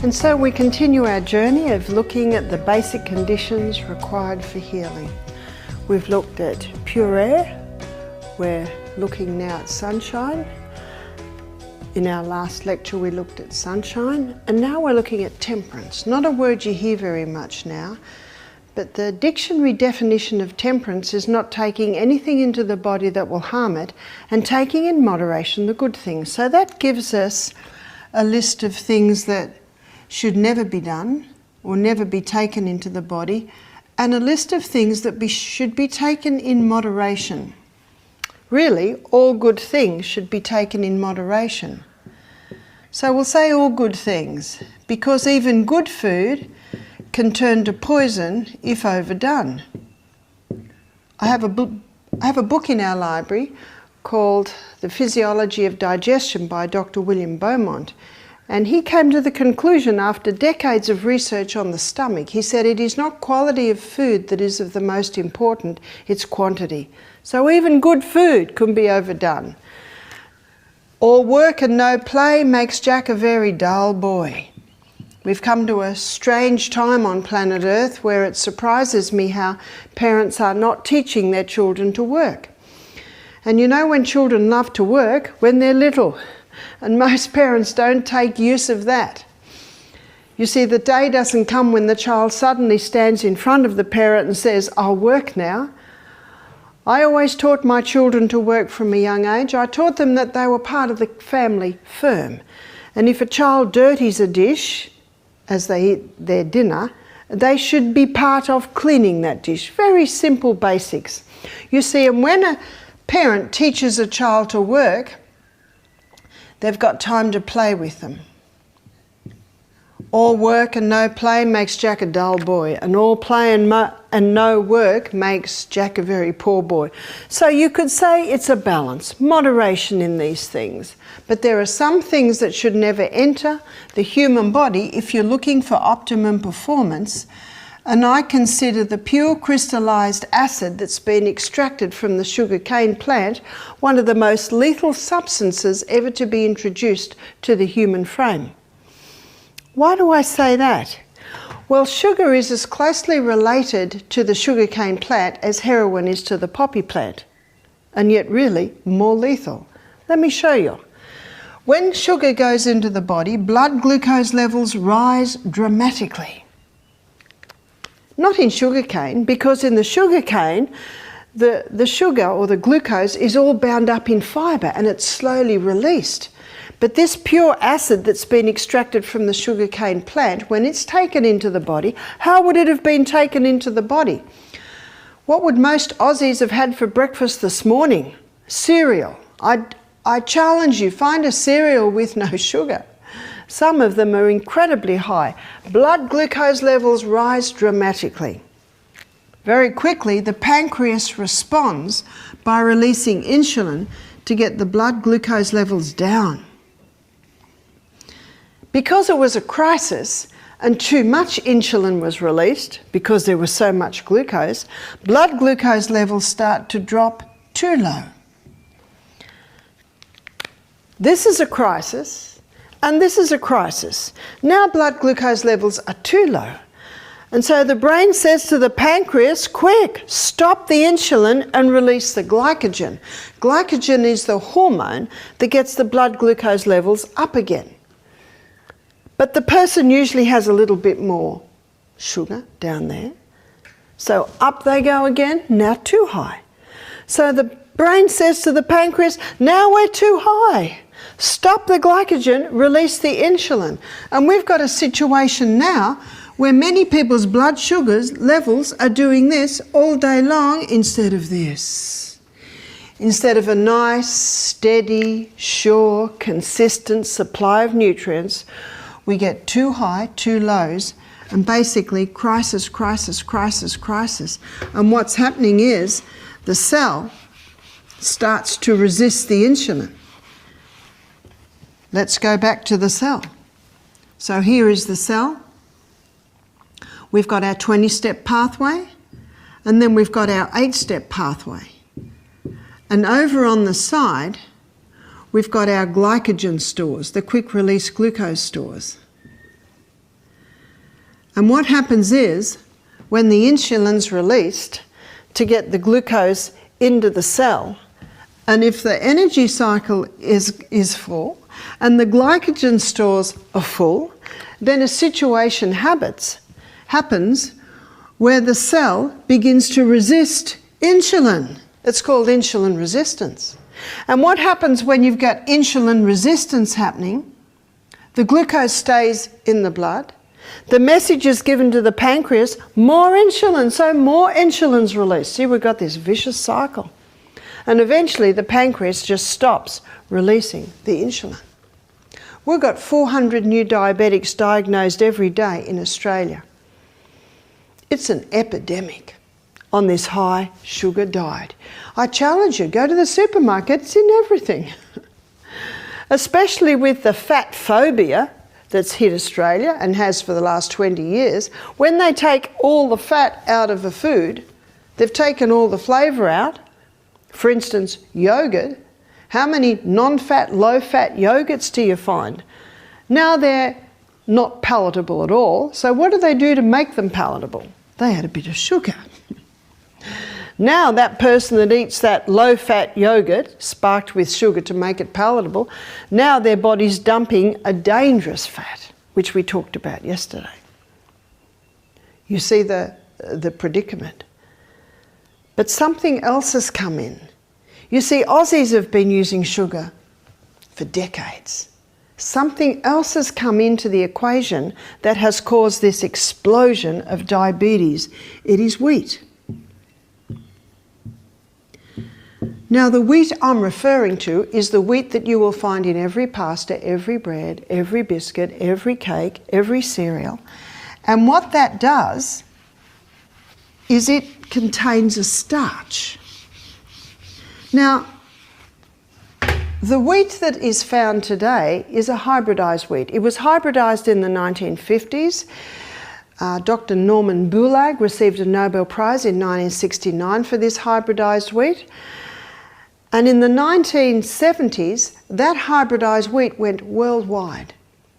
And so we continue our journey of looking at the basic conditions required for healing. We've looked at pure air, we're looking now at sunshine. In our last lecture we looked at sunshine, and now we're looking at temperance. Not a word you hear very much now, but the dictionary definition of temperance is not taking anything into the body that will harm it and taking in moderation the good things. So that gives us a list of things that should never be done or never be taken into the body, and a list of things that should be taken in moderation. Really, all good things should be taken in moderation. So we'll say all good things, because even good food can turn to poison if overdone. I have a book in our library called The Physiology of Digestion by Dr. William Beaumont. And he came to the conclusion after decades of research on the stomach, he said it is not quality of food that is of the most important, it's quantity. So even good food can be overdone. All work and no play makes Jack a very dull boy. We've come to a strange time on planet Earth where it surprises me how parents are not teaching their children to work. And you know when children love to work? When they're little. And most parents don't take use of that. You see, the day doesn't come when the child suddenly stands in front of the parent and says, "I'll work now." I always taught my children to work from a young age. I taught them that they were part of the family firm. And if a child dirties a dish as they eat their dinner, they should be part of cleaning that dish. Very simple basics. You see, and when a parent teaches a child to work, they've got time to play with them. All work and no play makes Jack a dull boy, and all play and no work makes Jack a very poor boy. So you could say it's a balance, moderation in these things. But there are some things that should never enter the human body if you're looking for optimum performance. And I consider the pure crystallized acid that's been extracted from the sugarcane plant one of the most lethal substances ever to be introduced to the human frame. Why do I say that? Well, sugar is as closely related to the sugarcane plant as heroin is to the poppy plant, and yet really more lethal. Let me show you. When sugar goes into the body, blood glucose levels rise dramatically. Not in sugarcane, because in the sugarcane, the sugar or the glucose is all bound up in fibre and it's slowly released. But this pure acid that's been extracted from the sugarcane plant, when it's taken into the body, how would it have been taken into the body? What would most Aussies have had for breakfast this morning? Cereal. I challenge you, find a cereal with no sugar. Some of them are incredibly high. Blood glucose levels rise dramatically. Very quickly, the pancreas responds by releasing insulin to get the blood glucose levels down. Because it was a crisis and too much insulin was released, because there was so much glucose, blood glucose levels start to drop too low. This is a crisis. And this is a crisis. Now blood glucose levels are too low. And so the brain says to the pancreas, quick, stop the insulin and release the glycogen. Glycogen is the hormone that gets the blood glucose levels up again. But the person usually has a little bit more sugar down there. So up they go again, now too high. So the brain says to the pancreas, now we're too high. Stop the glycogen, release the insulin. And we've got a situation now where many people's blood sugars levels are doing this all day long instead of this. Instead of a nice, steady, sure, consistent supply of nutrients, we get too high, too lows, and basically crisis, crisis, crisis, crisis. And what's happening is the cell starts to resist the insulin. Let's go back to the cell. So here is the cell. We've got our 20-step pathway, and then we've got our 8-step pathway. And over on the side, we've got our glycogen stores, the quick-release glucose stores. And what happens is, when the insulin's released to get the glucose into the cell, and if the energy cycle is full and the glycogen stores are full, then a situation happens where the cell begins to resist insulin. It's called insulin resistance. And what happens when you've got insulin resistance happening? The glucose stays in the blood. The message is given to the pancreas, more insulin, so more insulin's released. See, we've got this vicious cycle. And eventually the pancreas just stops releasing the insulin. We've got 400 new diabetics diagnosed every day in Australia. It's an epidemic on this high sugar diet. I challenge you, go to the supermarket, it's in everything. Especially with the fat phobia that's hit Australia and has for the last 20 years. When they take all the fat out of a food, they've taken all the flavour out. For instance, yogurt. How many non-fat, low-fat yogurts do you find? Now they're not palatable at all. So what do they do to make them palatable? They add a bit of sugar. Now that person that eats that low-fat yogurt, sparked with sugar to make it palatable, now their body's dumping a dangerous fat, which we talked about yesterday. You see the predicament. But something else has come in. You see, Aussies have been using sugar for decades. Something else has come into the equation that has caused this explosion of diabetes. It is wheat. Now, the wheat I'm referring to is the wheat that you will find in every pasta, every bread, every biscuit, every cake, every cereal. And what that does is it contains a starch. Now, the wheat that is found today is a hybridised wheat. It was hybridised in the 1950s. Dr. Norman Bulag received a Nobel Prize in 1969 for this hybridised wheat. And in the 1970s, that hybridised wheat went worldwide.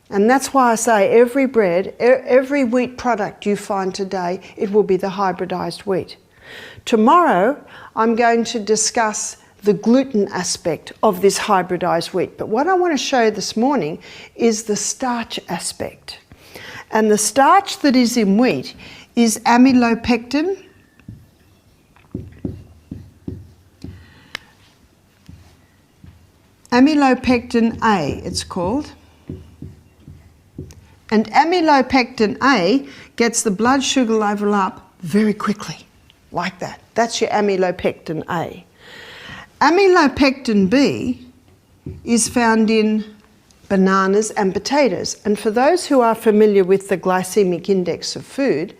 And that's why I say every bread, every wheat product you find today, it will be the hybridised wheat. Tomorrow, I'm going to discuss the gluten aspect of this hybridised wheat. But what I want to show this morning is the starch aspect. And the starch that is in wheat is amylopectin, amylopectin A, it's called. And amylopectin A gets the blood sugar level up very quickly, like that. That's your amylopectin A. Amylopectin B is found in bananas and potatoes. And for those who are familiar with the glycemic index of food,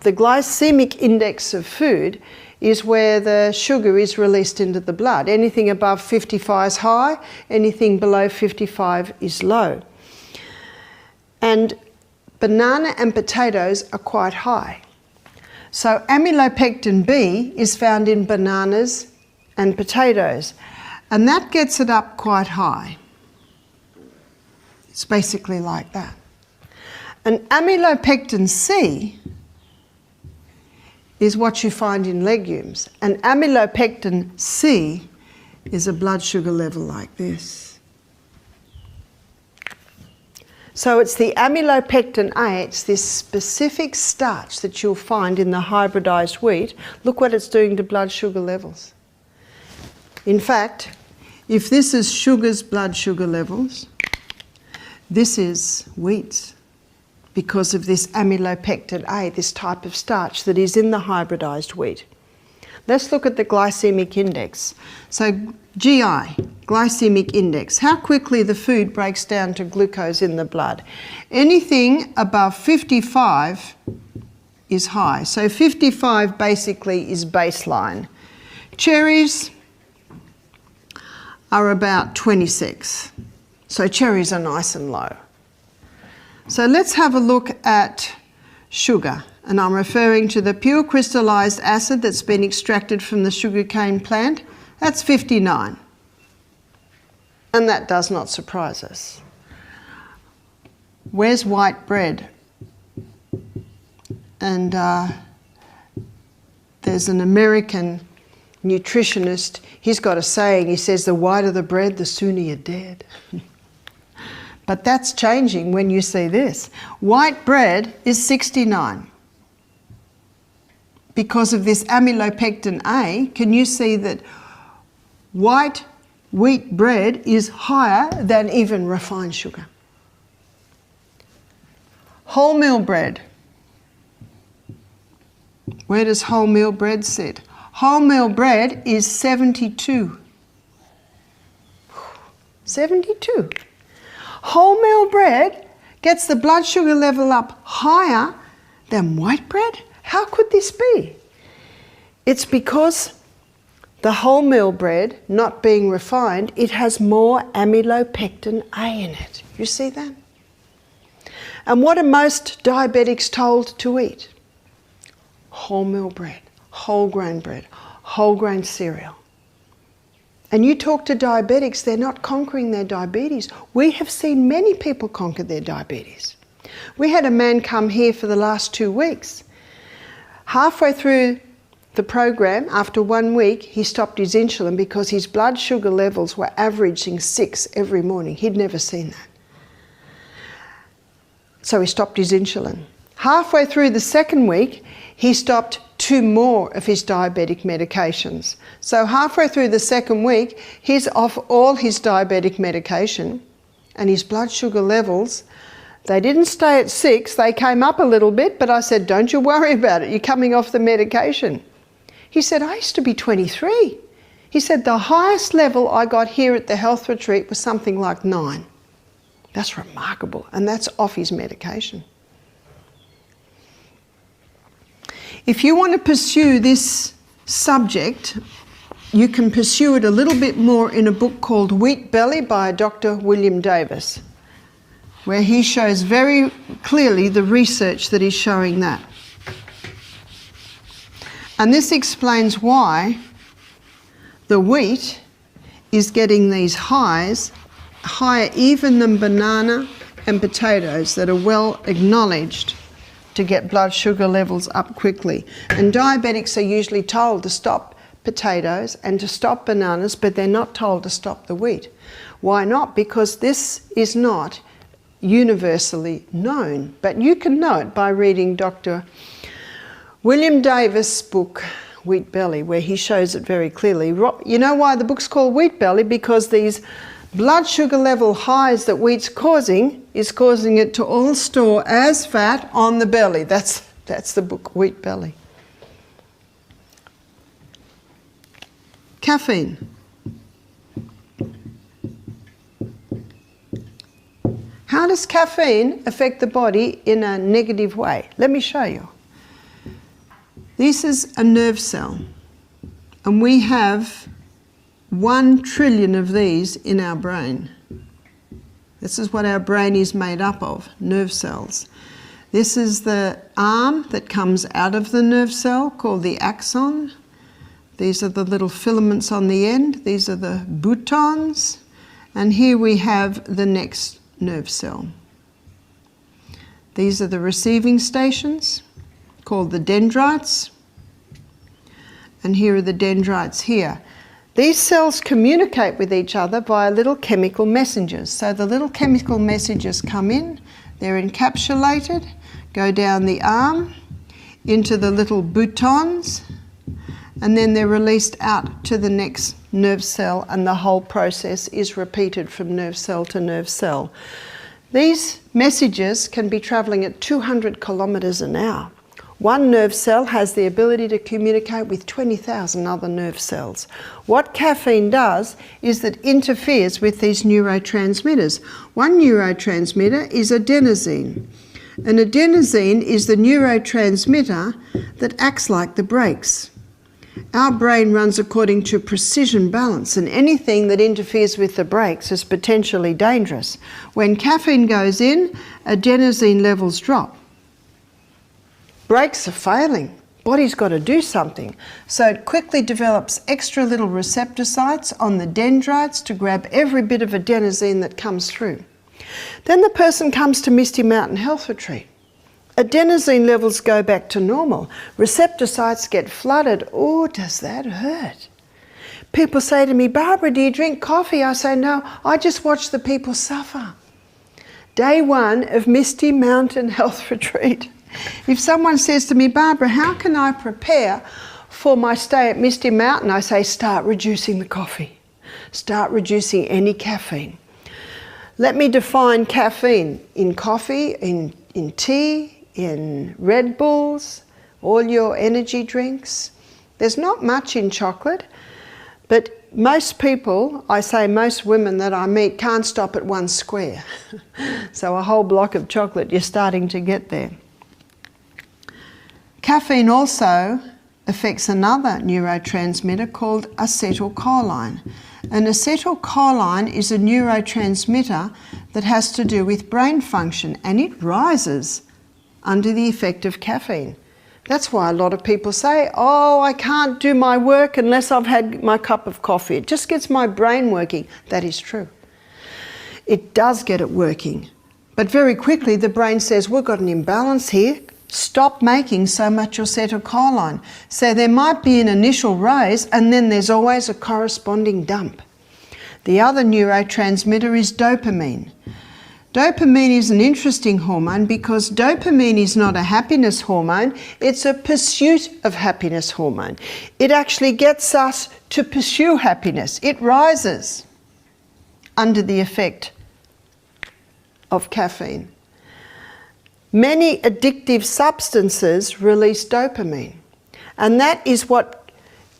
the glycemic index of food is where the sugar is released into the blood. Anything above 55 is high, anything below 55 is low. And banana and potatoes are quite high. So amylopectin B is found in bananas and potatoes, and that gets it up quite high. It's basically like that. And amylopectin C is what you find in legumes, and amylopectin C is a blood sugar level like this. So it's the amylopectin A, it's this specific starch that you'll find in the hybridised wheat. Look what it's doing to blood sugar levels. In fact, if this is sugar's blood sugar levels, this is wheat's, because of this amylopectin A, this type of starch that is in the hybridised wheat. Let's look at the glycemic index. So GI, glycemic index, how quickly the food breaks down to glucose in the blood. Anything above 55 is high. So 55 basically is baseline. Cherries are about 26. So cherries are nice and low. So let's have a look at sugar. And I'm referring to the pure crystallised acid that's been extracted from the sugarcane plant. That's 59. And that does not surprise us. Where's white bread? And there's an American nutritionist, he's got a saying, he says, the whiter the bread, the sooner you're dead. But that's changing when you see this. White bread is 69. Because of this amylopectin A, can you see that white wheat bread is higher than even refined sugar? Wholemeal bread. Where does wholemeal bread sit? Wholemeal bread is 72. 72. Wholemeal bread gets the blood sugar level up higher than white bread? How could this be? It's because the wholemeal bread, not being refined, it has more amylopectin A in it. You see that? And what are most diabetics told to eat? Wholemeal bread, whole grain cereal. And you talk to diabetics, they're not conquering their diabetes. We have seen many people conquer their diabetes. We had a man come here for the last 2 weeks. Halfway through the program, after 1 week, he stopped his insulin because his blood sugar levels were averaging 6 every morning. He'd never seen that. So he stopped his insulin. Halfway through the 2nd week, he stopped 2 more of his diabetic medications. So halfway through the 2nd week, he's off all his diabetic medication, and his blood sugar levels, they didn't stay at 6, they came up a little bit, but I said, don't you worry about it, you're coming off the medication. He said, I used to be 23. He said, the highest level I got here at the health retreat was something like 9. That's remarkable, and that's off his medication. If you want to pursue this subject, you can pursue it a little bit more in a book called Wheat Belly by Dr. William Davis, where he shows very clearly the research that is showing that. And this explains why the wheat is getting these highs, higher even than banana and potatoes that are well acknowledged to get blood sugar levels up quickly. And diabetics are usually told to stop potatoes and to stop bananas, but they're not told to stop the wheat. Why not? Because this is not universally known, but you can know it by reading Dr. William Davis' book, Wheat Belly, where he shows it very clearly. You know why the book's called Wheat Belly? Because these blood sugar level highs that wheat's causing is causing it to all store as fat on the belly. That's the book, Wheat Belly. Caffeine. How does caffeine affect the body in a negative way? Let me show you. This is a nerve cell, and we have 1 trillion of these in our brain. This is what our brain is made up of, nerve cells. This is the arm that comes out of the nerve cell called the axon. These are the little filaments on the end. These are the boutons. And here we have the next nerve cell. These are the receiving stations called the dendrites. And here are the dendrites here. These cells communicate with each other via little chemical messengers. So the little chemical messengers come in, they're encapsulated, go down the arm into the little boutons, and then they're released out to the next nerve cell, and the whole process is repeated from nerve cell to nerve cell. These messages can be travelling at 200 kilometres an hour. One nerve cell has the ability to communicate with 20,000 other nerve cells. What caffeine does is that it interferes with these neurotransmitters. One neurotransmitter is adenosine. And adenosine is the neurotransmitter that acts like the brakes. Our brain runs according to precision balance, and anything that interferes with the brakes is potentially dangerous. When caffeine goes in, adenosine levels drop. Brakes are failing. Body's got to do something. So it quickly develops extra little receptor sites on the dendrites to grab every bit of adenosine that comes through. Then the person comes to Misty Mountain Health Retreat. Adenosine levels go back to normal. Receptor sites get flooded. Oh, does that hurt? People say to me, Barbara, do you drink coffee? I say, no, I just watch the people suffer. Day 1 of Misty Mountain Health Retreat. If someone says to me, Barbara, how can I prepare for my stay at Misty Mountain? I say, start reducing the coffee. Start reducing any caffeine. Let me define caffeine in coffee, in tea, in Red Bulls, all your energy drinks. There's not much in chocolate, but most people, I say most women that I meet, can't stop at 1 square. So a whole block of chocolate, you're starting to get there. Caffeine also affects another neurotransmitter called acetylcholine. And acetylcholine is a neurotransmitter that has to do with brain function, and it rises under the effect of caffeine. That's why a lot of people say, oh, I can't do my work unless I've had my cup of coffee. It just gets my brain working. That is true. It does get it working. But very quickly the brain says, we've got an imbalance here. Stop making so much acetylcholine. So there might be an initial rise and then there's always a corresponding dump. The other neurotransmitter is dopamine. Dopamine is an interesting hormone because dopamine is not a happiness hormone, it's a pursuit of happiness hormone. It actually gets us to pursue happiness. It rises under the effect of caffeine. Many addictive substances release dopamine, and that is what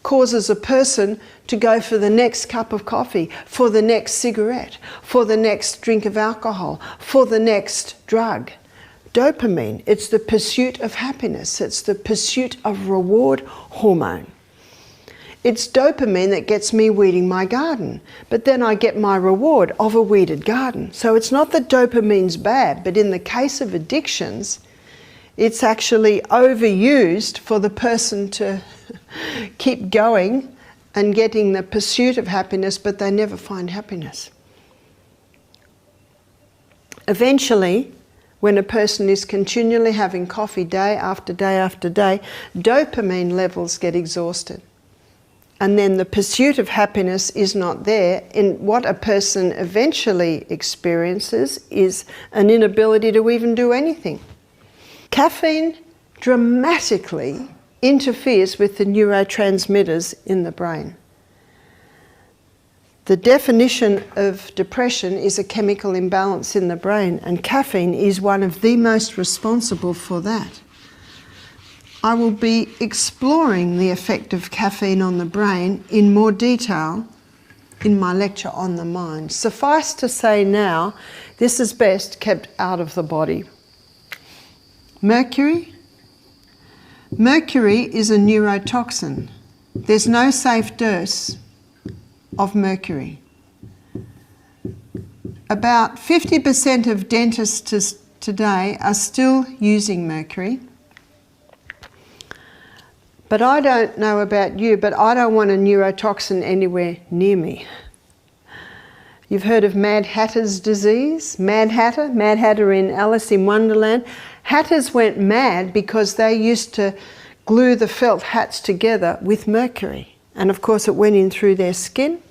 causes a person to go for the next cup of coffee, for the next cigarette, for the next drink of alcohol, for the next drug. Dopamine, it's the pursuit of happiness, it's the pursuit of reward hormone. It's dopamine that gets me weeding my garden, but then I get my reward of a weeded garden. So it's not that dopamine's bad, but in the case of addictions, it's actually overused for the person to keep going and getting the pursuit of happiness, but they never find happiness. Eventually, when a person is continually having coffee day after day after day, dopamine levels get exhausted. And then the pursuit of happiness is not there. And what a person eventually experiences is an inability to even do anything. Caffeine dramatically interferes with the neurotransmitters in the brain. The definition of depression is a chemical imbalance in the brain, and caffeine is one of the most responsible for that. I will be exploring the effect of caffeine on the brain in more detail in my lecture on the mind. Suffice to say now, this is best kept out of the body. Mercury. Mercury is a neurotoxin. There's no safe dose of mercury. About 50% of dentists today are still using mercury. But I don't know about you, but I don't want a neurotoxin anywhere near me. You've heard of Mad Hatter's disease? Mad Hatter in Alice in Wonderland. Hatters went mad because they used to glue the felt hats together with mercury. And of course it went in through their skin,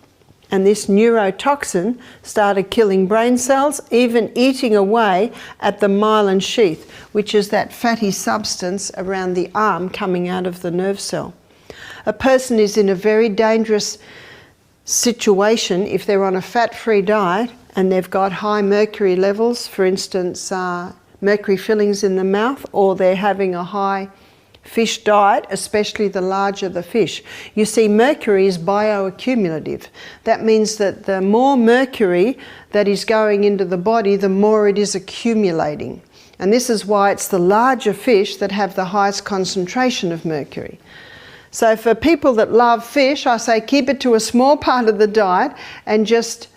and this neurotoxin started killing brain cells, even eating away at the myelin sheath, which is that fatty substance around the arm coming out of the nerve cell. A person is in a very dangerous situation if they're on a fat-free diet and they've got high mercury levels, for instance, mercury fillings in the mouth, or they're having a high fish diet, especially the larger the fish. You see, mercury is bioaccumulative. That means that the more mercury that is going into the body, the more it is accumulating. And this is why it's the larger fish that have the highest concentration of mercury. So for people that love fish, I say keep it to a small part of the diet and just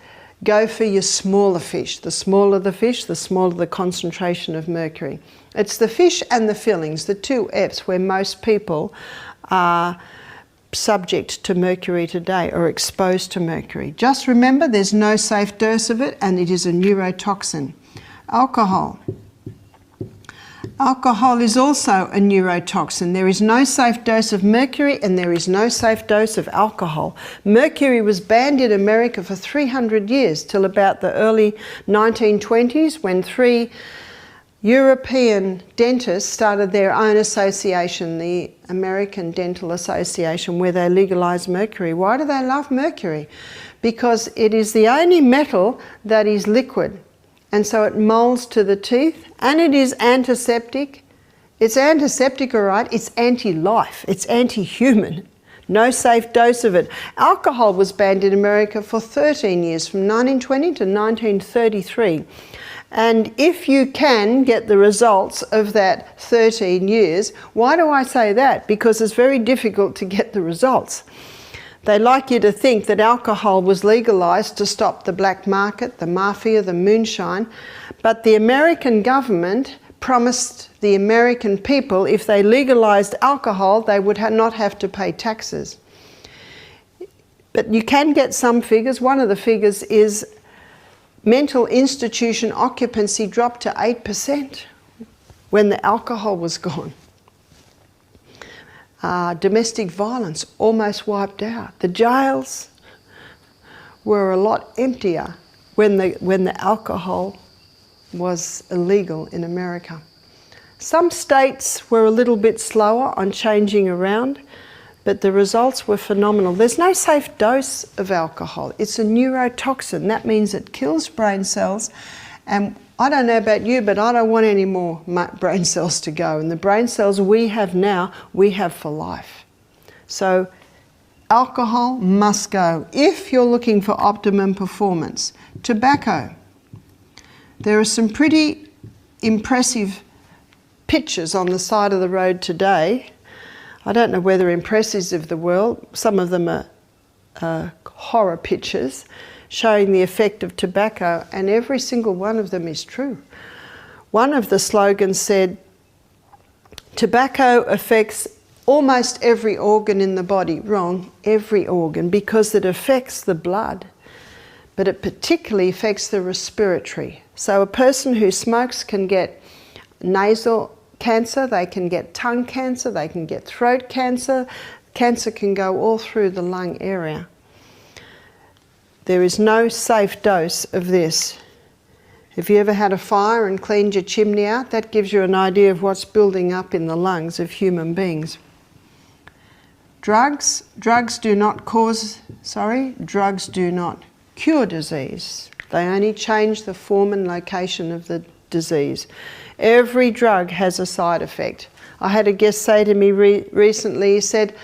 go for your smaller fish. The smaller the fish, the smaller the concentration of mercury. It's the fish and the fillings, the two F's, where most people are subject to mercury today or exposed to mercury. Just remember, there's no safe dose of it, and it is a neurotoxin. Alcohol. Alcohol is also a neurotoxin. There is no safe dose of mercury and there is no safe dose of alcohol. Mercury was banned in America for 300 years, till about the early 1920s, when 3 European dentists started their own association, the American Dental Association, where they legalised mercury. Why do they love mercury? Because it is the only metal that is liquid. And so it moulds to the teeth, and it is antiseptic. It's antiseptic, all right, it's anti-life, it's anti-human. No safe dose of it. Alcohol was banned in America for 13 years, from 1920 to 1933. And if you can get the results of that 13 years, why do I say that? Because it's very difficult to get the results. They like you to think that alcohol was legalised to stop the black market, the mafia, the moonshine, but the American government promised the American people if they legalised alcohol, they would not have to pay taxes. But you can get some figures. One of the figures is mental institution occupancy dropped to 8% when the alcohol was gone. Domestic violence almost wiped out. The jails were a lot emptier when the alcohol was illegal in America. Some states were a little bit slower on changing around, but the results were phenomenal. There's no safe dose of alcohol. It's a neurotoxin. That means it kills brain cells, and I don't know about you, but I don't want any more brain cells to go. And the brain cells we have now, we have for life. So alcohol must go. If you're looking for optimum performance, tobacco. There are some pretty impressive pictures on the side of the road today. I don't know whether impressive of the world. Some of them are horror pictures, showing the effect of tobacco, and every single one of them is true. One of the slogans said, tobacco affects almost every organ in the body. Wrong, every organ, because it affects the blood, but it particularly affects the respiratory. So a person who smokes can get nasal cancer, they can get tongue cancer, they can get throat cancer. Cancer can go all through the lung area. There is no safe dose of this. Have you ever had a fire and cleaned your chimney out? That gives you an idea of what's building up in the lungs of human beings. Drugs do not cure disease. They only change the form and location of the disease. Every drug has a side effect. I had a guest say to me recently, he said,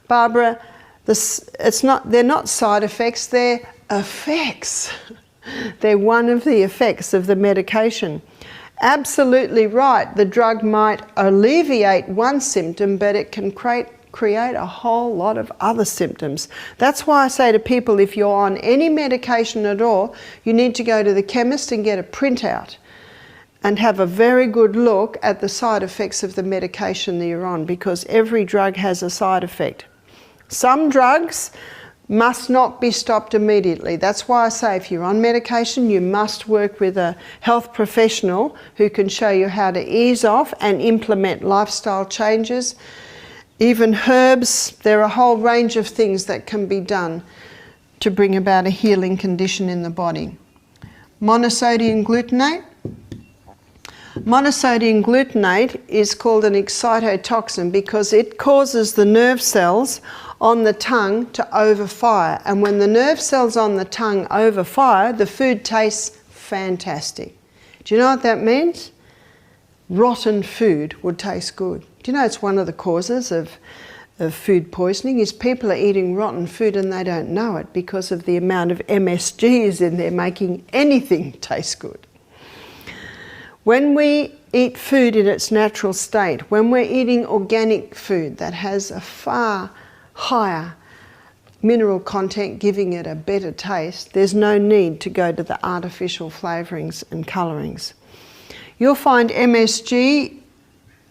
Barbara, they're not side effects, they're effects. They're one of the effects of the medication. Absolutely right, the drug might alleviate one symptom, but it can create a whole lot of other symptoms. That's why I say to people, if you're on any medication at all, you need to go to the chemist and get a printout and have a very good look at the side effects of the medication that you're on, because every drug has a side effect. Some drugs must not be stopped immediately. That's why I say if you're on medication, you must work with a health professional who can show you how to ease off and implement lifestyle changes. Even herbs, there are a whole range of things that can be done to bring about a healing condition in the body. Monosodium glutamate. Monosodium glutamate is called an excitotoxin because it causes the nerve cells on the tongue to overfire. And when the nerve cells on the tongue overfire, the food tastes fantastic. Do you know what that means? Rotten food would taste good. Do you know it's one of the causes of food poisoning is people are eating rotten food and they don't know it because of the amount of MSG is in there making anything taste good. When we eat food in its natural state, when we're eating organic food that has a far higher mineral content giving it a better taste, there's no need to go to the artificial flavourings and colourings. You'll find MSG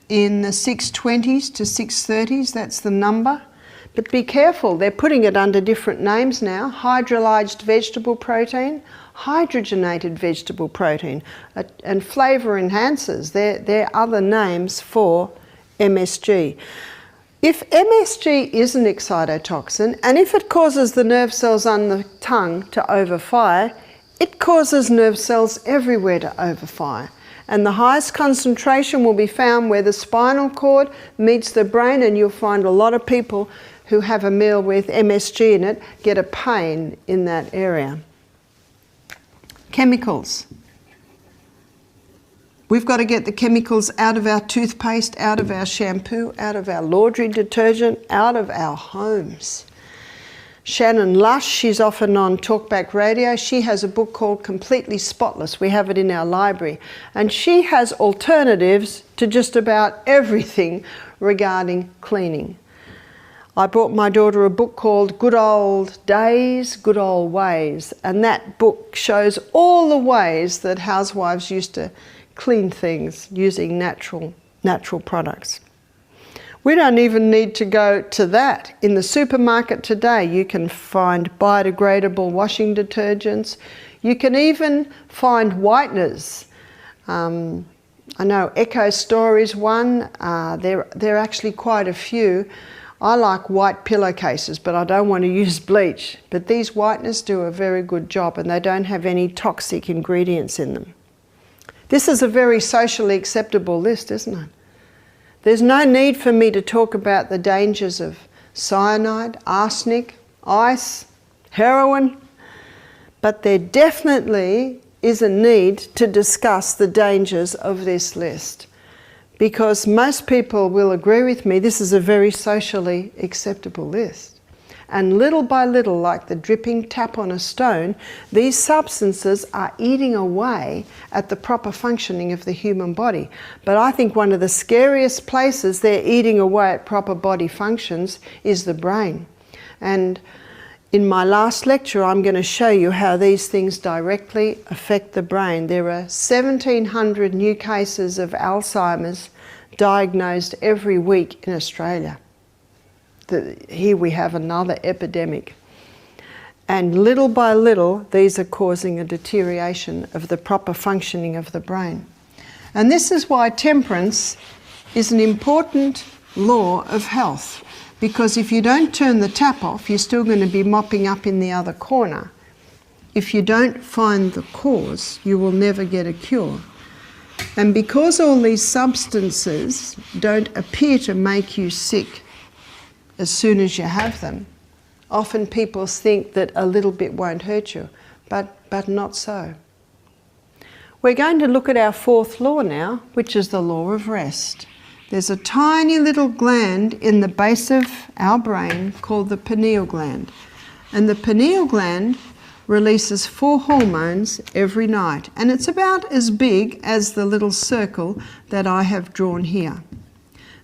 in the 620s to 630s, that's the number. But be careful, they're putting it under different names now. Hydrolyzed vegetable protein, hydrogenated vegetable protein, and flavour enhancers. They're other names for MSG. If MSG is an excitotoxin, and if it causes the nerve cells on the tongue to overfire, it causes nerve cells everywhere to overfire. And the highest concentration will be found where the spinal cord meets the brain, and you'll find a lot of people who have a meal with MSG in it get a pain in that area. Chemicals. We've got to get the chemicals out of our toothpaste, out of our shampoo, out of our laundry detergent, out of our homes. Shannon Lush, she's often on Talkback Radio. She has a book called Completely Spotless. We have it in our library. And she has alternatives to just about everything regarding cleaning. I bought my daughter a book called Good Old Days, Good Old Ways. And that book shows all the ways that housewives used to clean things using natural products. We don't even need to go to that. In the supermarket today, you can find biodegradable washing detergents. You can even find whiteners. I know Eco Store is one. There are actually quite a few. I like white pillowcases, but I don't want to use bleach. But these whiteners do a very good job, and they don't have any toxic ingredients in them. This is a very socially acceptable list, isn't it? There's no need for me to talk about the dangers of cyanide, arsenic, ice, heroin, but there definitely is a need to discuss the dangers of this list, because most people will agree with me this is a very socially acceptable list. And little by little, like the dripping tap on a stone, these substances are eating away at the proper functioning of the human body. But I think one of the scariest places they're eating away at proper body functions is the brain. And in my last lecture, I'm going to show you how these things directly affect the brain. There are 1,700 new cases of Alzheimer's diagnosed every week in Australia. Here we have another epidemic. And little by little, these are causing a deterioration of the proper functioning of the brain. And this is why temperance is an important law of health. Because if you don't turn the tap off, you're still going to be mopping up in the other corner. If you don't find the cause, you will never get a cure. And because all these substances don't appear to make you sick as soon as you have them, often people think that a little bit won't hurt you, but not so. We're going to look at our fourth law now, which is the law of rest. There's a tiny little gland in the base of our brain called the pineal gland. And the pineal gland releases 4 hormones every night. And it's about as big as the little circle that I have drawn here.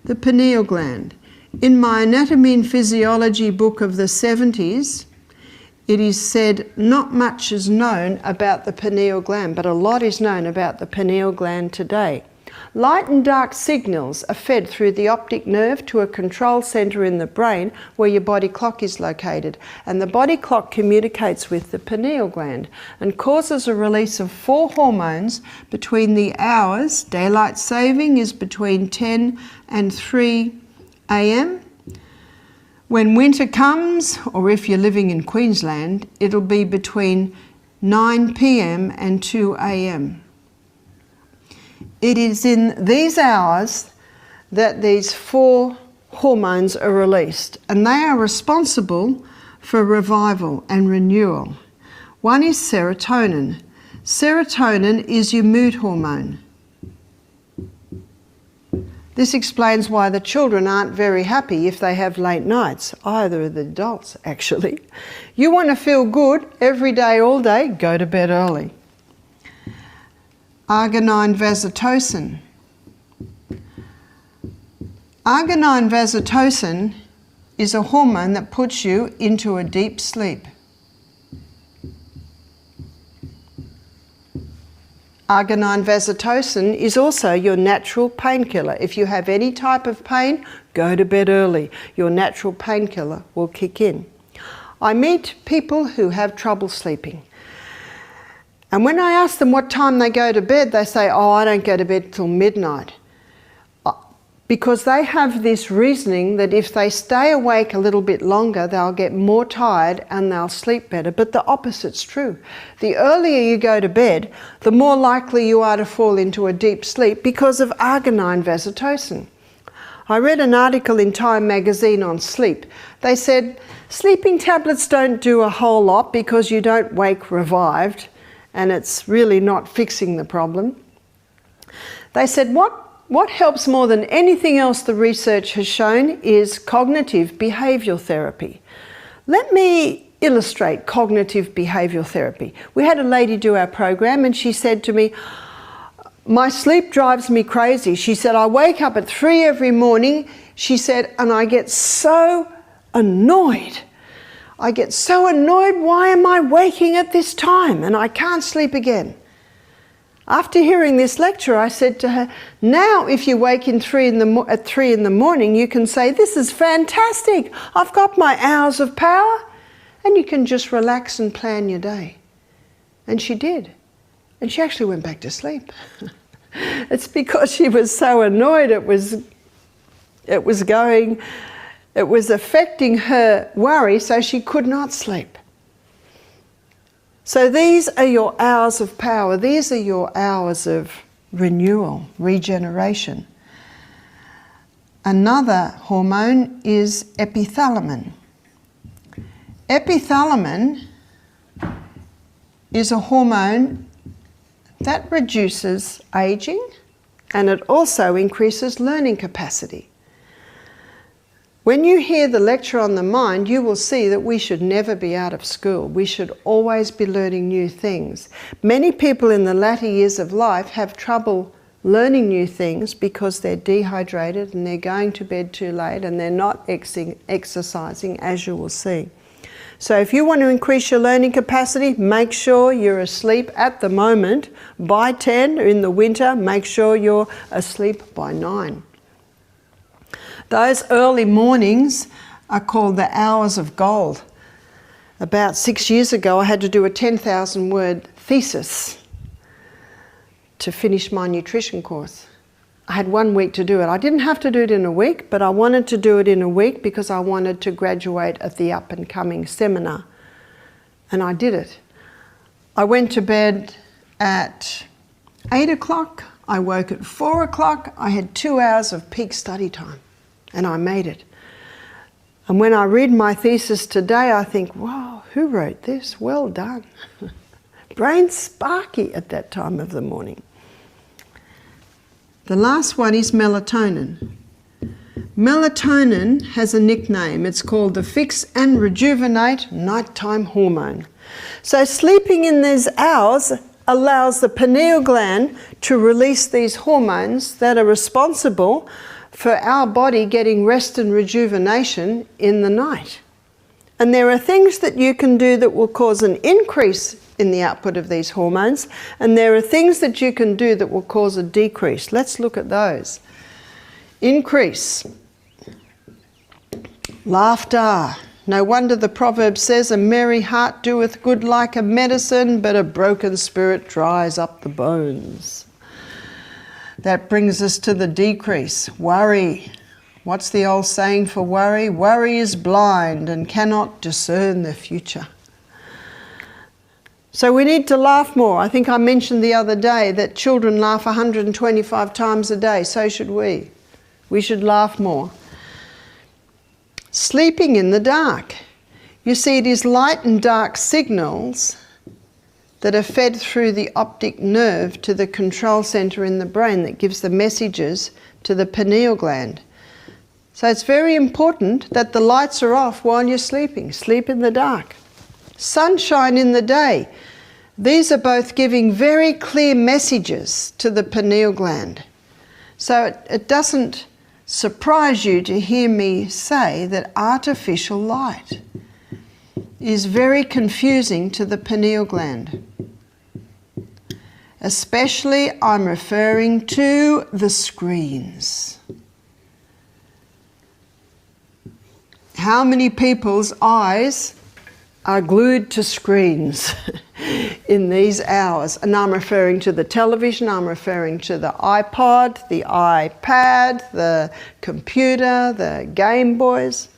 The pineal gland. In my Anatomy and Physiology book of the 70s, it is said not much is known about the pineal gland, but a lot is known about the pineal gland today. Light and dark signals are fed through the optic nerve to a control centre in the brain where your body clock is located. And the body clock communicates with the pineal gland and causes a release of 4 hormones between the hours. Daylight saving is between 10 and 3 a.m. When winter comes, or if you're living in Queensland, it'll be between 9 p.m. and 2 a.m. It is in these hours that these 4 hormones are released, and they are responsible for revival and renewal. One is serotonin. Serotonin is your mood hormone. This explains why the children aren't very happy if they have late nights, either of the adults actually. You want to feel good every day, all day, go to bed early. Arginine vasotocin. Arginine vasotocin is a hormone that puts you into a deep sleep. Arginine vasitocin is also your natural painkiller. If you have any type of pain, go to bed early. Your natural painkiller will kick in. I meet people who have trouble sleeping. And when I ask them what time they go to bed, they say, oh, I don't go to bed till midnight. Because they have this reasoning that if they stay awake a little bit longer, they'll get more tired and they'll sleep better. But the opposite's true. The earlier you go to bed, the more likely you are to fall into a deep sleep because of arginine vasitocin. I read an article in Time magazine on sleep. They said, sleeping tablets don't do a whole lot because you don't wake revived, and it's really not fixing the problem. They said, what helps more than anything else the research has shown is cognitive behavioural therapy. Let me illustrate cognitive behavioural therapy. We had a lady do our program and she said to me, my sleep drives me crazy. She said, I wake up at 3 every morning, she said, and I get so annoyed. I get so annoyed, why am I waking at this time? And I can't sleep again. After hearing this lecture, I said to her, now if you wake at 3 in the morning, you can say, this is fantastic. I've got my hours of power. And you can just relax and plan your day. And she did. And she actually went back to sleep. It's because she was so annoyed it was affecting her worry, so she could not sleep. So these are your hours of power. These are your hours of renewal, regeneration. Another hormone is epithalamin. Epithalamin is a hormone that reduces aging, and it also increases learning capacity. When you hear the lecture on the mind, you will see that we should never be out of school. We should always be learning new things. Many people in the latter years of life have trouble learning new things because they're dehydrated and they're going to bed too late and they're not exercising, as you will see. So if you want to increase your learning capacity, make sure you're asleep at the moment by 10. In the winter, make sure you're asleep by 9. Those early mornings are called the hours of gold. About 6 years ago, I had to do a 10,000 word thesis to finish my nutrition course. I had 1 week to do it. I didn't have to do it in a week, but I wanted to do it in a week because I wanted to graduate at the up and coming seminar. And I did it. I went to bed at 8 o'clock. I woke at 4 o'clock. I had 2 hours of peak study time. And I made it. And when I read my thesis today, I think, wow, who wrote this? Well done. Brain sparky at that time of the morning. The last one is melatonin. Melatonin has a nickname. It's called the fix and rejuvenate nighttime hormone. So sleeping in these hours allows the pineal gland to release these hormones that are responsible for our body getting rest and rejuvenation in the night. And there are things that you can do that will cause an increase in the output of these hormones, and there are things that you can do that will cause a decrease. Let's look at those. Increase. Laughter. No wonder the proverb says, a merry heart doeth good like a medicine, but a broken spirit dries up the bones. That brings us to the decrease. Worry. What's the old saying for worry? Worry is blind and cannot discern the future. So we need to laugh more. I think I mentioned the other day that children laugh 125 times a day. So should we. We should laugh more. Sleeping in the dark. You see, it is light and dark signals that are fed through the optic nerve to the control centre in the brain that gives the messages to the pineal gland. So it's very important that the lights are off while you're sleeping. Sleep in the dark. Sunshine in the day. These are both giving very clear messages to the pineal gland. So it doesn't surprise you to hear me say that artificial light is very confusing to the pineal gland. Especially, I'm referring to the screens. How many people's eyes are glued to screens in these hours? And I'm referring to the television, I'm referring to the iPod, the iPad, the computer, the Game Boys.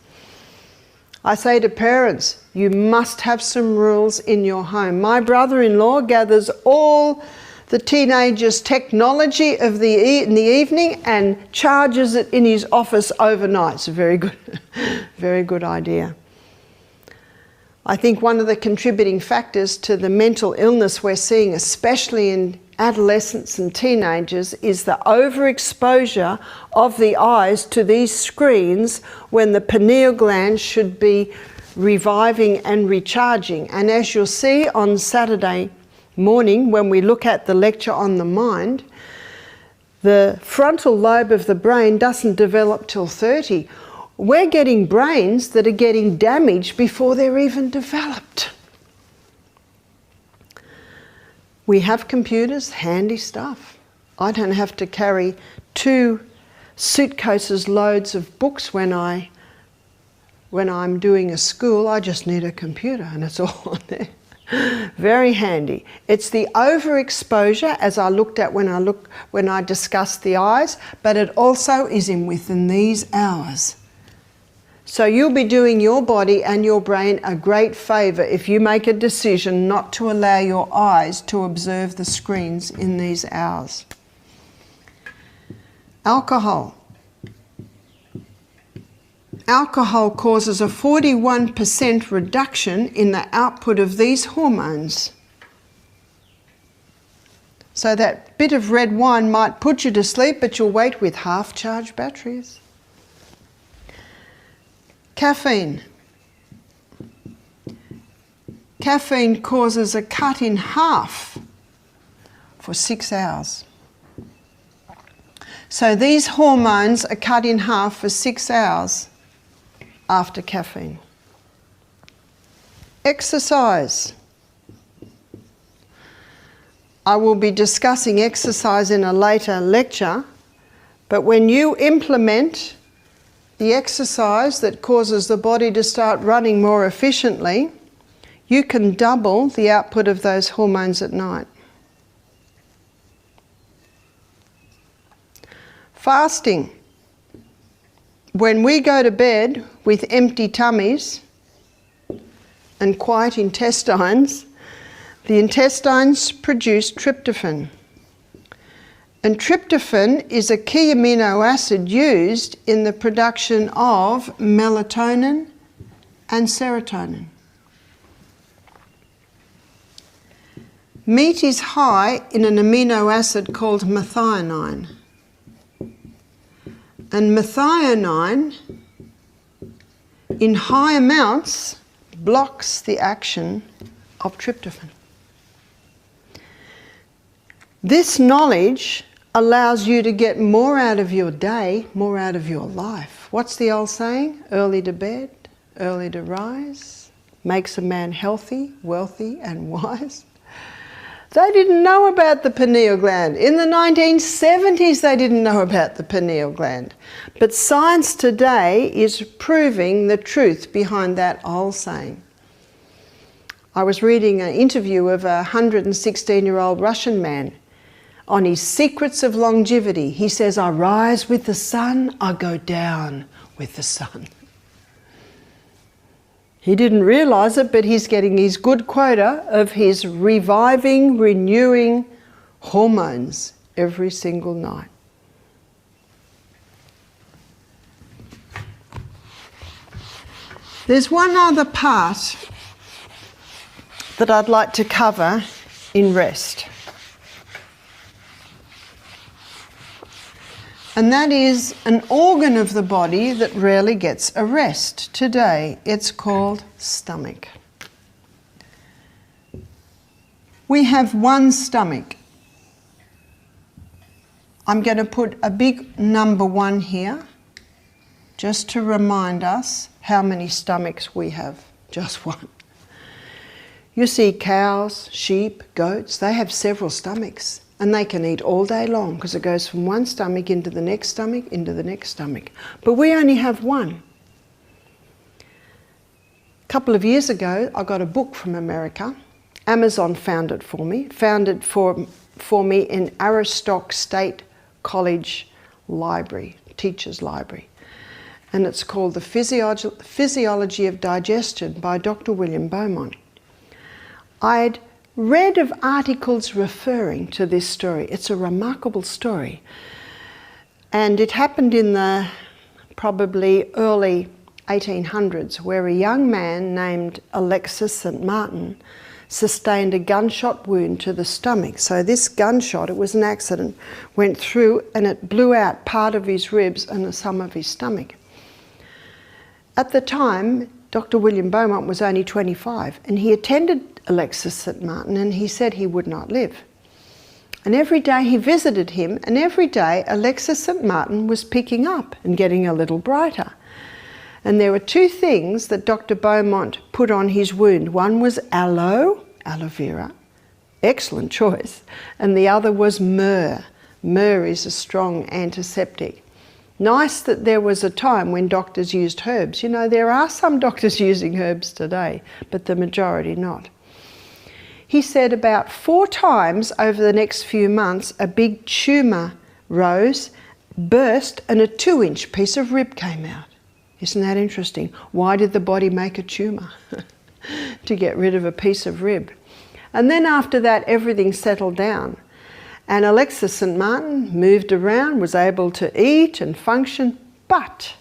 I say to parents, you must have some rules in your home. My brother-in-law gathers all the teenagers' technology of in the evening and charges it in his office overnight. It's a very good idea. I think one of the contributing factors to the mental illness we're seeing, especially in adolescents and teenagers, is the overexposure of the eyes to these screens when the pineal gland should be reviving and recharging. And as you'll see on Saturday morning when we look at the lecture on the mind, the frontal lobe of the brain doesn't develop till 30. We're getting brains that are getting damaged before they're even developed. We have computers, handy stuff. I don't have to carry 2 suitcases loads of books when I'm doing a school. I just need a computer and it's all on there. Very handy. It's the overexposure, as I looked at when I discussed the eyes, but it also is within these hours. So you'll be doing your body and your brain a great favour if you make a decision not to allow your eyes to observe the screens in these hours. Alcohol. Alcohol causes a 41% reduction in the output of these hormones. So that bit of red wine might put you to sleep, but you'll wake with half-charged batteries. Caffeine. Caffeine causes a cut in half for 6 hours. So these hormones are cut in half for 6 hours after caffeine. Exercise. I will be discussing exercise in a later lecture, but when you implement the exercise that causes the body to start running more efficiently, you can double the output of those hormones at night. Fasting. When we go to bed with empty tummies and quiet intestines, the intestines produce tryptophan. And tryptophan is a key amino acid used in the production of melatonin and serotonin. Meat is high in an amino acid called methionine. And methionine, in high amounts, blocks the action of tryptophan. This knowledge allows you to get more out of your day, more out of your life. What's the old saying? Early to bed, early to rise, makes a man healthy, wealthy and wise. They didn't know about the pineal gland. In the 1970s, they didn't know about the pineal gland. But science today is proving the truth behind that old saying. I was reading an interview of a 116-year-old Russian man on his secrets of longevity. He says, I rise with the sun, I go down with the sun. He didn't realise it, but he's getting his good quota of his reviving, renewing hormones every single night. There's one other part that I'd like to cover in rest. And that is an organ of the body that rarely gets a rest today. It's called stomach. We have one stomach. I'm going to put a big number 1 here, just to remind us how many stomachs we have. Just one. You see cows, sheep, goats, they have several stomachs and they can eat all day long because it goes from one stomach into the next stomach, into the next stomach. But we only have one. A couple of years ago, I got a book from America. Amazon found it for me in Aristoc State College Library, Teacher's Library. And it's called The Physiology of Digestion by Dr. William Beaumont. I'd read of articles referring to this story. It's a remarkable story. And it happened in the probably early 1800s, where a young man named Alexis St. Martin sustained a gunshot wound to the stomach. So this gunshot, it was an accident, went through and it blew out part of his ribs and some of his stomach. At the time, Dr. William Beaumont was only 25 and he attended Alexis St. Martin and he said he would not live. And every day he visited him and every day Alexis St. Martin was picking up and getting a little brighter. And there were two things that Dr. Beaumont put on his wound. One was aloe vera, excellent choice, and the other was myrrh. Myrrh is a strong antiseptic. Nice that there was a time when doctors used herbs. You know, there are some doctors using herbs today, but the majority not. He said about 4 times over the next few months, a big tumour rose, burst, and a 2-inch piece of rib came out. Isn't that interesting? Why did the body make a tumour? To get rid of a piece of rib. And then after that, everything settled down. And Alexis St. Martin moved around, was able to eat and function, but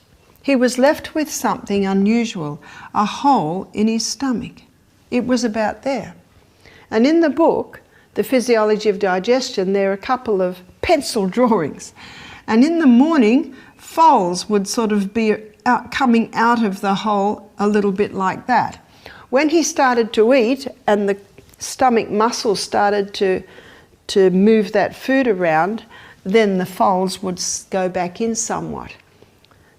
he was left with something unusual, a hole in his stomach. It was about there. And in the book, The Physiology of Digestion, there are a couple of pencil drawings. And in the morning, foals would sort of be coming out of the hole a little bit like that. When he started to eat and the stomach muscles started to move that food around, then the folds would go back in somewhat.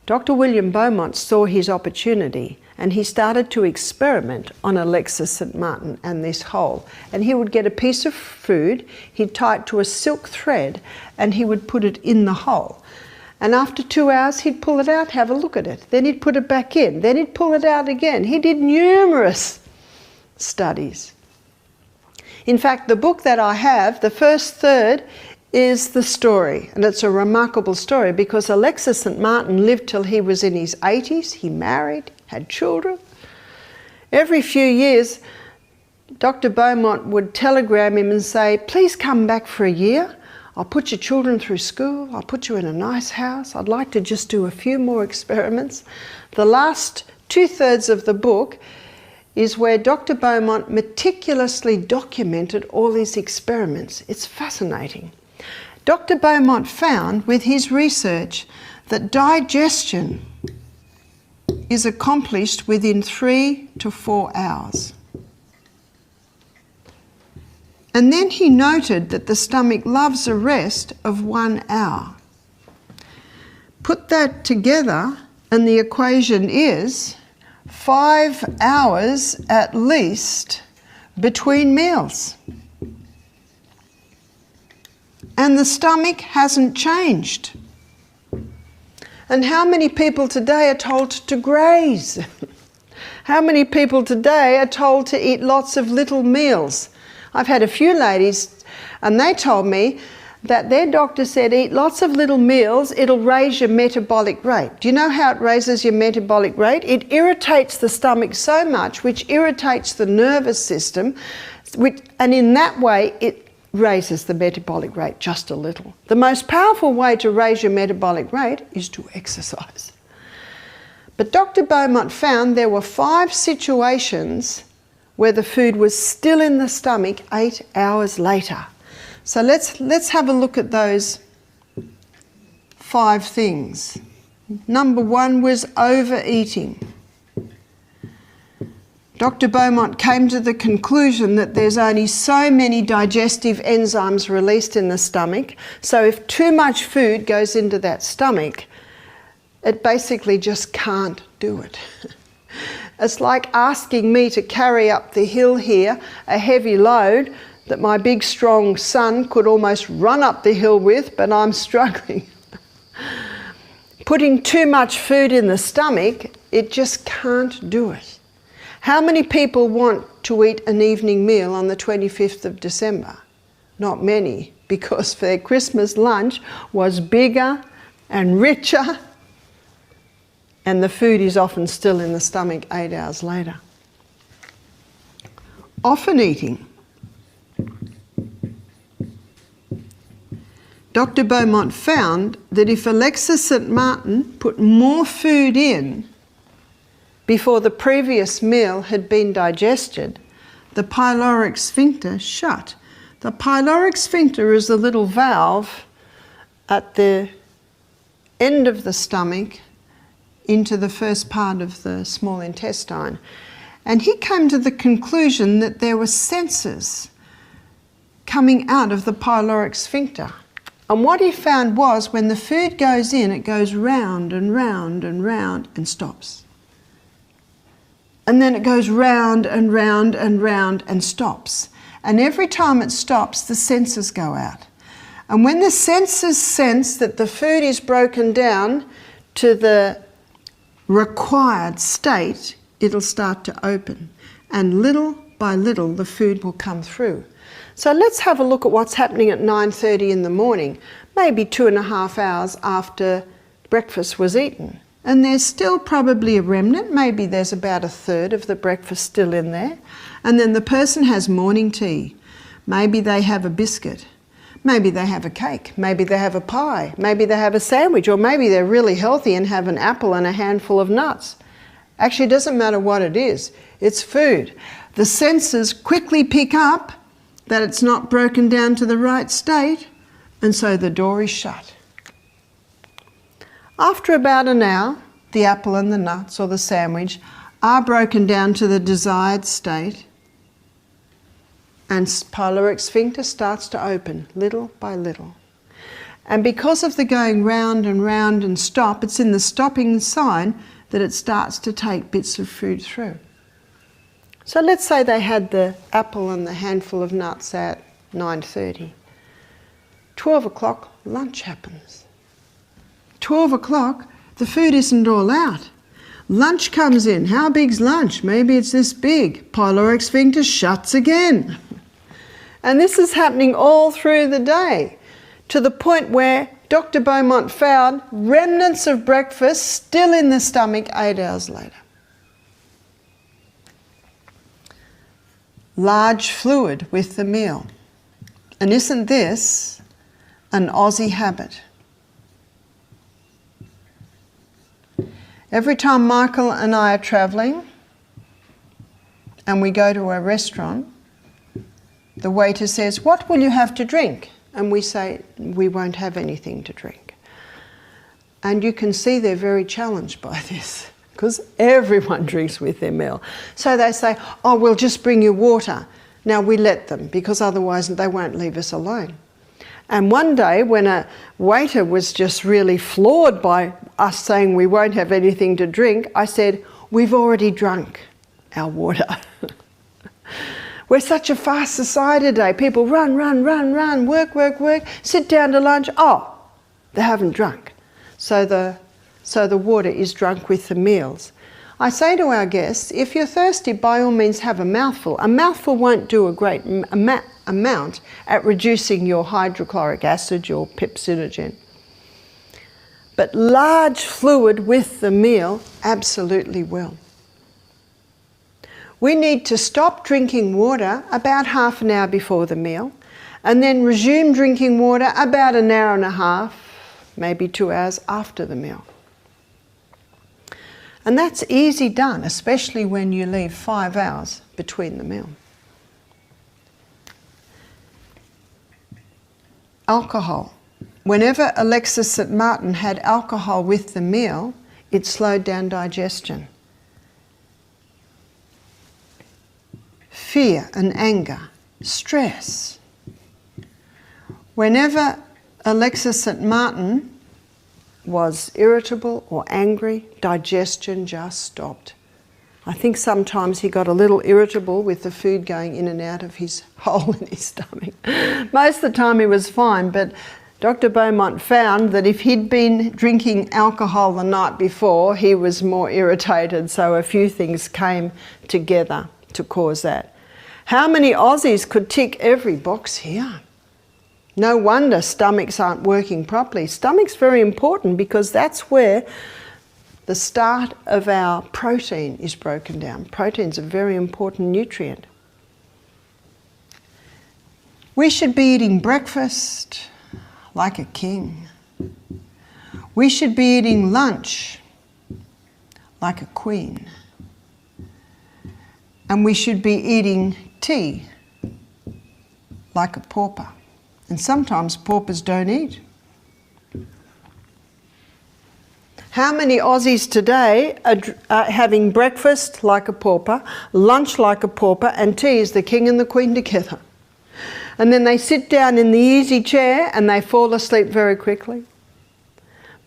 Dr. William Beaumont saw his opportunity and he started to experiment on Alexis St. Martin and this hole. And he would get a piece of food, he'd tie it to a silk thread and he would put it in the hole. And after 2 hours, he'd pull it out, have a look at it. Then he'd put it back in. Then he'd pull it out again. He did numerous studies. In fact, the book that I have, the first third, is the story. And it's a remarkable story because Alexis St. Martin lived till he was in his 80s. He married, had children. Every few years, Dr. Beaumont would telegram him and say, please come back for a year. I'll put your children through school, I'll put you in a nice house, I'd like to just do a few more experiments. The last 2/3 of the book is where Dr. Beaumont meticulously documented all these experiments. It's fascinating. Dr. Beaumont found with his research that digestion is accomplished within 3 to 4 hours. And then he noted that the stomach loves a rest of 1 hour. Put that together and the equation is 5 hours at least between meals. And the stomach hasn't changed. And how many people today are told to graze? How many people today are told to eat lots of little meals? I've had a few ladies and they told me that their doctor said eat lots of little meals, it'll raise your metabolic rate. Do you know how it raises your metabolic rate? It irritates the stomach so much, which irritates the nervous system, and in that way it raises the metabolic rate just a little. The most powerful way to raise your metabolic rate is to exercise. But Dr. Beaumont found there were 5 situations where the food was still in the stomach 8 hours later. So let's have a look at those 5 things. Number 1 was overeating. Dr. Beaumont came to the conclusion that there's only so many digestive enzymes released in the stomach, so if too much food goes into that stomach, it basically just can't do it. It's like asking me to carry up the hill here a heavy load that my big strong son could almost run up the hill with, but I'm struggling. Putting too much food in the stomach, it just can't do it. How many people want to eat an evening meal on the 25th of December? Not many, because their Christmas lunch was bigger and richer, and the food is often still in the stomach 8 hours later. Often eating. Dr. Beaumont found that if Alexis St. Martin put more food in before the previous meal had been digested, the pyloric sphincter shut. The pyloric sphincter is the little valve at the end of the stomach into the first part of the small intestine. And he came to the conclusion that there were sensors coming out of the pyloric sphincter. And what he found was when the food goes in, it goes round and round and round and stops. And then it goes round and round and round and stops. And every time it stops, the sensors go out. And when the sensors sense that the food is broken down to the required state, it'll start to open. And little by little, the food will come through. So let's have a look at what's happening at 9:30 in the morning, maybe 2.5 hours after breakfast was eaten. And there's still probably a remnant, maybe there's about a third of the breakfast still in there. And then the person has morning tea. Maybe they have a biscuit. Maybe they have a cake. Maybe they have a pie. Maybe they have a sandwich. Or maybe they're really healthy and have an apple and a handful of nuts. Actually, it doesn't matter what it is. It's food. The senses quickly pick up that it's not broken down to the right state, and so the door is shut. After about an hour, the apple and the nuts or the sandwich are broken down to the desired state, and pyloric sphincter starts to open little by little. And because of the going round and round and stop, it's in the stopping sign that it starts to take bits of food through. So let's say they had the apple and the handful of nuts at 9:30. 12 o'clock, lunch happens. 12 o'clock, the food isn't all out. Lunch comes in. How big's lunch? Maybe it's this big. Pyloric sphincter shuts again. And this is happening all through the day, to the point where Dr. Beaumont found remnants of breakfast still in the stomach 8 hours later. Large fluid with the meal. And isn't this an Aussie habit? Every time Michael and I are travelling and we go to a restaurant, the waiter says, "What will you have to drink?" And we say, "We won't have anything to drink." And you can see they're very challenged by this, because everyone drinks with their meal. So they say, "Oh, we'll just bring you water." Now we let them, because otherwise they won't leave us alone. And one day when a waiter was just really floored by us saying we won't have anything to drink, I said, "We've already drunk our water." We're such a fast society today. People run, run, run, run, work, work, work, sit down to lunch. Oh, they haven't drunk. So the water is drunk with the meals. I say to our guests, if you're thirsty, by all means have a mouthful. A mouthful won't do a great amount at reducing your hydrochloric acid, your pepsinogen. But large fluid with the meal absolutely will. We need to stop drinking water about half an hour before the meal, and then resume drinking water about an hour and a half, maybe 2 hours after the meal. And that's easy done, especially when you leave 5 hours between the meal. Alcohol. Whenever Alexis St. Martin had alcohol with the meal, it slowed down digestion. Fear and anger, stress. Whenever Alexis St. Martin was irritable or angry, digestion just stopped. I think sometimes he got a little irritable with the food going in and out of his hole in his stomach. Most of the time he was fine, but Dr. Beaumont found that if he'd been drinking alcohol the night before, he was more irritated, so a few things came together to cause that. How many Aussies could tick every box here? No wonder stomachs aren't working properly. Stomach's very important because that's where the start of our protein is broken down. Protein's a very important nutrient. We should be eating breakfast like a king. We should be eating lunch like a queen. And we should be eating tea like a pauper. And sometimes paupers don't eat. How many Aussies today are having breakfast like a pauper, lunch like a pauper, and tea is the king and the queen together? And then they sit down in the easy chair and they fall asleep very quickly.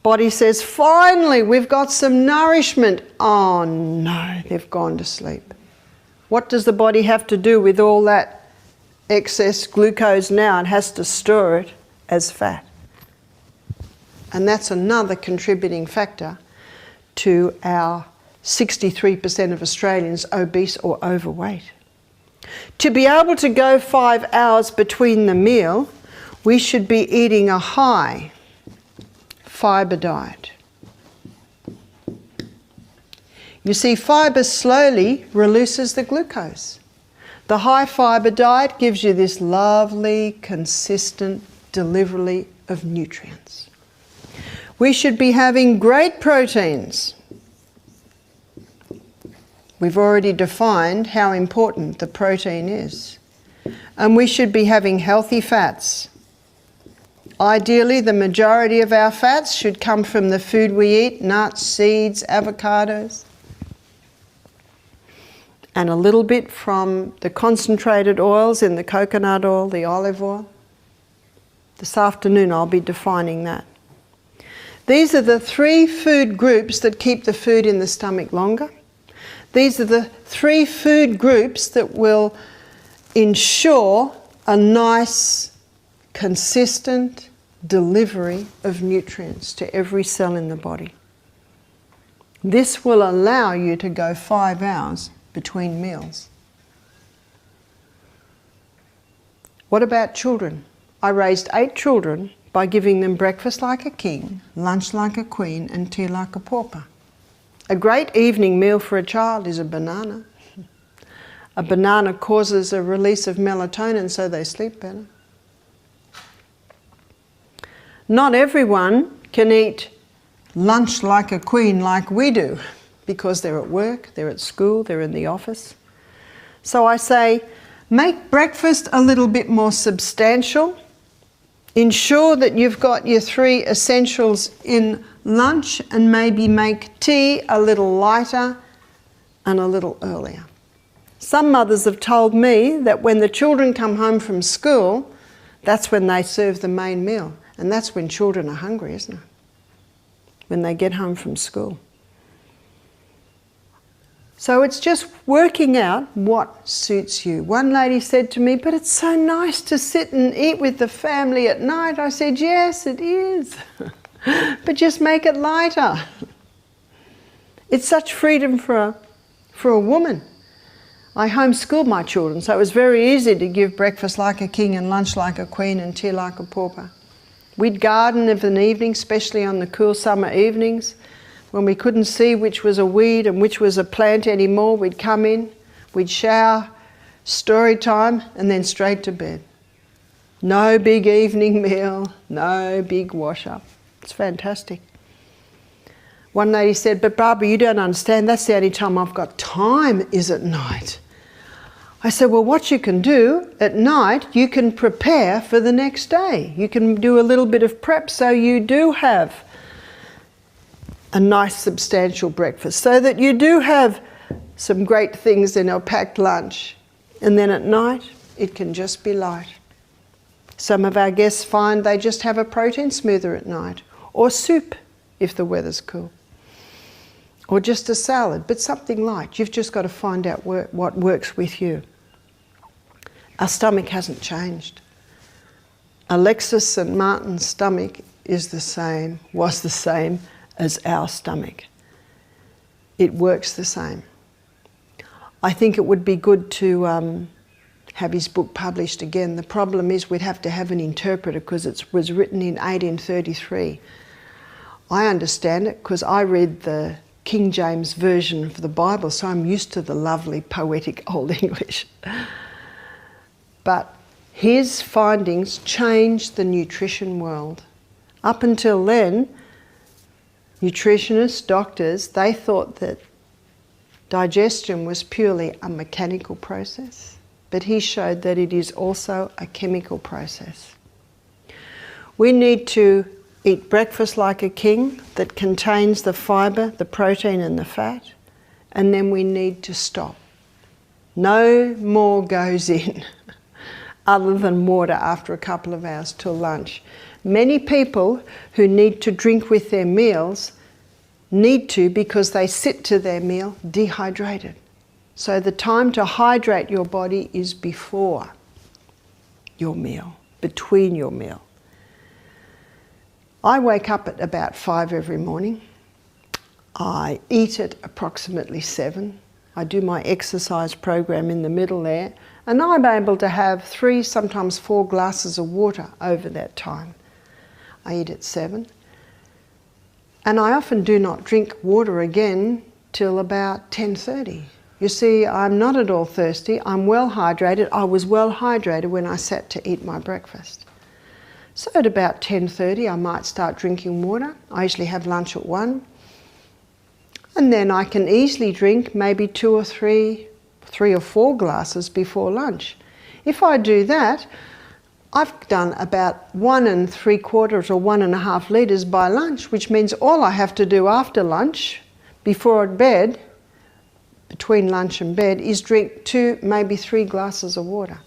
Body says, finally, we've got some nourishment. Oh no, they've gone to sleep. What does the body have to do with all that excess glucose now? It has to store it as fat. And that's another contributing factor to our 63% of Australians obese or overweight. To be able to go 5 hours between the meal, we should be eating a high fibre diet. You see, fibre slowly releases the glucose. The high fibre diet gives you this lovely, consistent delivery of nutrients. We should be having great proteins. We've already defined how important the protein is. And we should be having healthy fats. Ideally, the majority of our fats should come from the food we eat, nuts, seeds, avocados, and a little bit from the concentrated oils in the coconut oil, the olive oil. This afternoon I'll be defining that. These are the 3 food groups that keep the food in the stomach longer. These are the 3 food groups that will ensure a nice, consistent delivery of nutrients to every cell in the body. This will allow you to go 5 hours between meals. What about children? I raised 8 children by giving them breakfast like a king, lunch like a queen, and tea like a pauper. A great evening meal for a child is a banana. A banana causes a release of melatonin so they sleep better. Not everyone can eat lunch like a queen like we do because they're at work, they're at school, they're in the office. So I say, make breakfast a little bit more substantial. Ensure that you've got your 3 essentials in lunch and maybe make tea a little lighter and a little earlier. Some mothers have told me that when the children come home from school, that's when they serve the main meal. And that's when children are hungry, isn't it? When they get home from school. So it's just working out what suits you. One lady said to me, but it's so nice to sit and eat with the family at night. I said, yes, it is. But just make it lighter. It's such freedom for a woman. I homeschooled my children, so it was very easy to give breakfast like a king and lunch like a queen and tea like a pauper. We'd garden of an evening, especially on the cool summer evenings. When we couldn't see which was a weed and which was a plant anymore, we'd come in, we'd shower, story time, and then straight to bed. No big evening meal, no big wash up. It's fantastic. One lady said, but Barbara, you don't understand, that's the only time I've got time is at night. I said, well, what you can do at night, you can prepare for the next day. You can do a little bit of prep so you do have a nice substantial breakfast, so that you do have some great things in a packed lunch. And then at night, it can just be light. Some of our guests find they just have a protein smoother at night, or soup if the weather's cool. or just a salad, but something light. You've just got to find out what works with you. Our stomach hasn't changed. Alexis St. Martin's stomach was the same as our stomach. It works the same. I think it would be good to have his book published again. The problem is we'd have to have an interpreter because it was written in 1833. I understand it because I read the King James Version of the Bible, so I'm used to the lovely poetic Old English. But his findings changed the nutrition world. Up until then, nutritionists, doctors, they thought that digestion was purely a mechanical process. But he showed that it is also a chemical process. We need to eat breakfast like a king that contains the fibre, the protein and the fat, and then we need to stop. No more goes in other than water after a couple of hours till lunch. Many people who need to drink with their meals need to because they sit to their meal dehydrated. So the time to hydrate your body is before your meal, between your meal. I wake up at about 5 every morning. I eat at approximately 7. I do my exercise program in the middle there, and I'm able to have 3, sometimes 4 glasses of water over that time. I eat at 7. And I often do not drink water again till about 10:30. You see, I'm not at all thirsty, I'm well hydrated. I was well hydrated when I sat to eat my breakfast. So at about 10:30 I might start drinking water. I usually have lunch at 1. And then I can easily drink maybe 2 or 3 or 4 glasses before lunch. If I do that, I've done about 1 3/4 or 1.5 litres by lunch, which means all I have to do after lunch, before bed, between lunch and bed, is drink 2, maybe 3 glasses of water.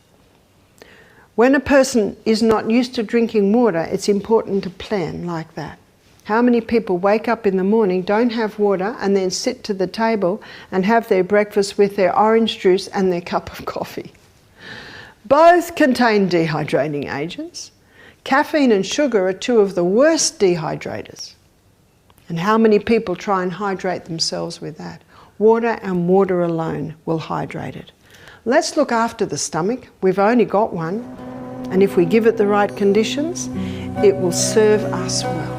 When a person is not used to drinking water, it's important to plan like that. How many people wake up in the morning, don't have water, and then sit to the table and have their breakfast with their orange juice and their cup of coffee? Both contain dehydrating agents. Caffeine and sugar are 2 of the worst dehydrators. And how many people try and hydrate themselves with that? Water and water alone will hydrate it. Let's look after the stomach. We've only got one. And if we give it the right conditions, it will serve us well.